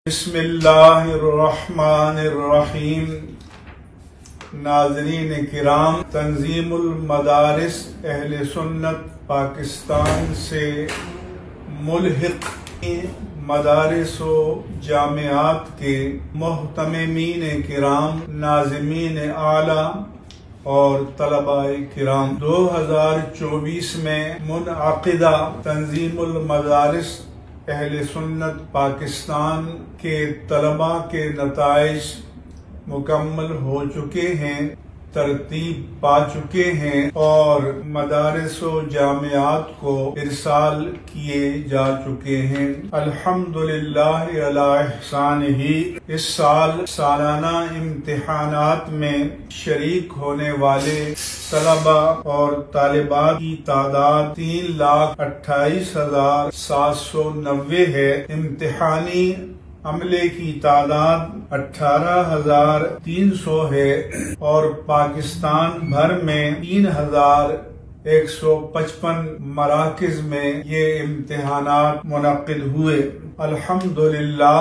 بسم اللہ الرحمن الرحیم۔ ناظرین کرام، تنظیم المدارس اہل سنت پاکستان سے ملحق مدارس و جامعات کے محتممین کرام، ناظمین اعلیٰ اور طلباء کرام، 2024 میں منعقدہ تنظیم المدارس اہل سنت پاکستان کے طلباء کے نتائج مکمل ہو چکے ہیں، ترتیب پا چکے ہیں اور مدارس و جامعات کو ارسال کیے جا چکے ہیں۔ الحمدللہ علی احسانہ، اس سال سالانہ امتحانات میں شریک ہونے والے طلباء اور طالبات کی تعداد 3,28,790 ہے۔ امتحانی عملے کی تعداد 18,300 ہے اور پاکستان بھر میں 3,155 مراکز میں یہ امتحانات منعقد ہوئے۔ الحمدللہ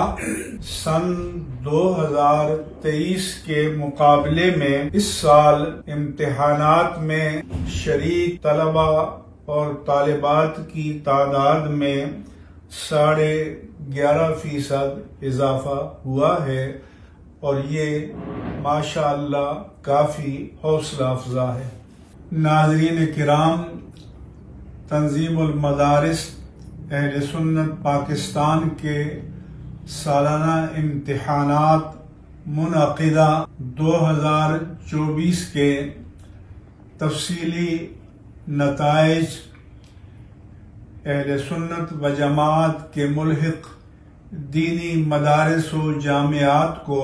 سن 2023 کے مقابلے میں اس سال امتحانات میں شریک طلباء اور طالبات کی تعداد میں 11.5% اضافہ ہوا ہے اور یہ ماشاءاللہ کافی حوصلہ افزا ہے۔ ناظرین کرام، تنظیم المدارس اہل سنت پاکستان کے سالانہ امتحانات منعقدہ 2024 کے تفصیلی نتائج اہل سنت و جماعت کے ملحق دینی مدارس و جامعات کو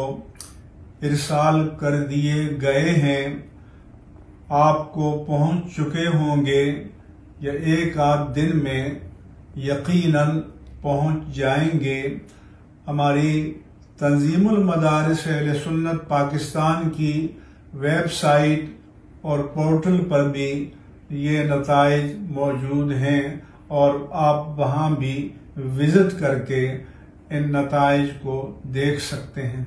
ارسال کر دیے گئے ہیں۔ آپ کو پہنچ چکے ہوں گے یا ایک آدھ دن میں یقیناً پہنچ جائیں گے۔ ہماری تنظیم المدارس اہل سنت پاکستان کی ویب سائٹ اور پورٹل پر بھی یہ نتائج موجود ہیں اور آپ وہاں بھی وزٹ کر کے ان نتائج کو دیکھ سکتے ہیں۔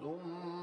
ثم